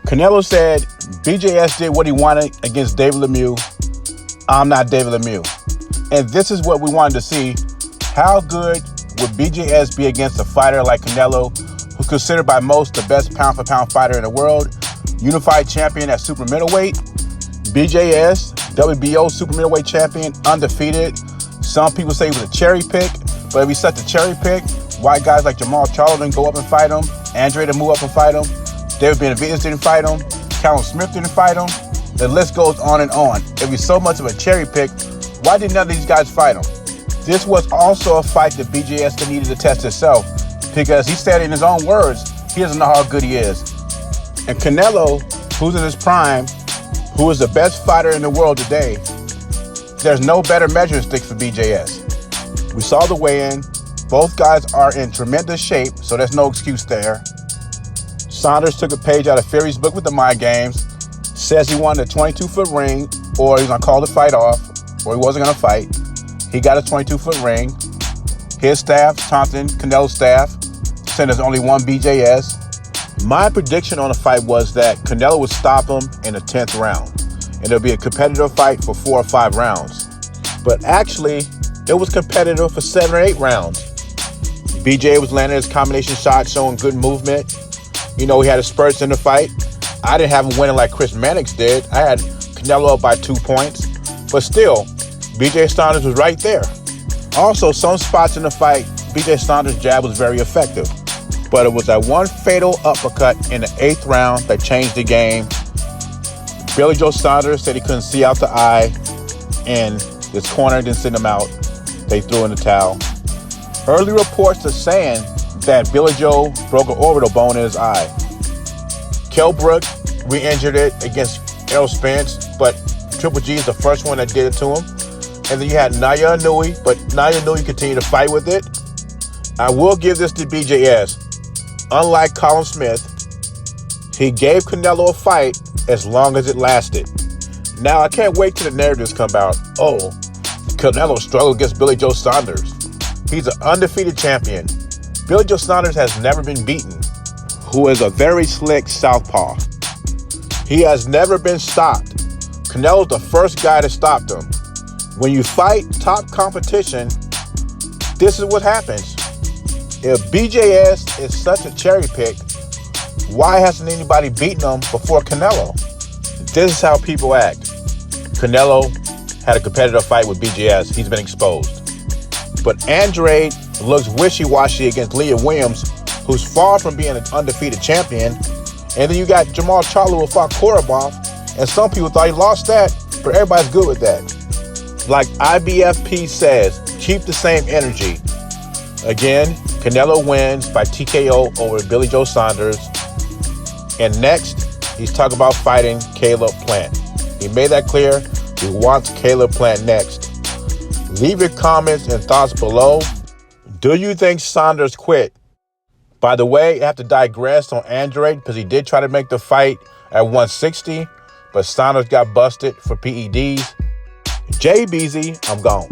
Canelo said BJS did what he wanted against David Lemieux. I'm not David Lemieux. And this is what we wanted to see. How good would BJS be against a fighter like Canelo, who's considered by most the best pound-for-pound fighter in the world, unified champion at super middleweight, BJS, WBO super middleweight champion, undefeated. Some people say he was a cherry pick, but if he's such a cherry pick, why guys like Jamal Charlo didn't go up and fight him, Andre didn't move up and fight him, David Benavidez didn't fight him, Callum Smith didn't fight him. The list goes on and on. If he's so much of a cherry pick, why did none of these guys fight him? This was also a fight that BJS needed to test himself, because he said in his own words, he doesn't know how good he is. And Canelo, who's in his prime, who is the best fighter in the world today, there's no better measuring stick for BJS. We saw the weigh-in. Both guys are in tremendous shape, so there's no excuse there. Saunders took a page out of Fury's book with the mind games, says he wanted a 22-foot ring, or he's going to call the fight off, or he wasn't going to fight. He got a 22-foot ring. His staff, Thompson, Canelo's staff, said there's only one BJS. My prediction on the fight was that Canelo would stop him in the 10th round, and it'll be a competitive fight for 4 or 5 rounds. But actually, it was competitive for 7 or 8 rounds. BJ was landing his combination shots, showing good movement. You know, he had his spurts in the fight. I didn't have him winning like Chris Mannix did. I had Canelo up by 2 points. But still, BJ Saunders was right there. Also, some spots in the fight, BJ Saunders' jab was very effective. But it was that one fatal uppercut in the 8th round that changed the game. Billy Joe Saunders said he couldn't see out the eye, and his corner didn't send him out. They threw in the towel. Early reports are saying that Billy Joe broke an orbital bone in his eye. Kell Brook re-injured it against Errol Spence, but Triple G is the first one that did it to him. And then you had Naya Inoue, but Naya Inoue continued to fight with it. I will give this to BJS. Unlike Callum Smith, he gave Canelo a fight as long as it lasted. Now, I can't wait till the narratives come out. Oh, Canelo struggled against Billy Joe Saunders. He's an undefeated champion. Billy Joe Saunders has never been beaten, who is a very slick southpaw. He has never been stopped. Canelo's the first guy that stopped him. When you fight top competition, this is what happens. If BJS is such a cherry pick, why hasn't anybody beaten him before Canelo? This is how people act. Canelo had a competitive fight with BJS. He's been exposed. But Andre looks wishy-washy against Leah Williams, who's far from being an undefeated champion. And then you got Jamal Charlo who fought Korobov, and some people thought he lost that, but everybody's good with that. Like IBFP says, keep the same energy. Again, Canelo wins by TKO over Billy Joe Saunders. And next, he's talking about fighting Caleb Plant. He made that clear. He wants Caleb Plant next. Leave your comments and thoughts below. Do you think Saunders quit? By the way, I have to digress on Andre because he did try to make the fight at 160, but Saunders got busted for PEDs. Jay Beezy, I'm gone.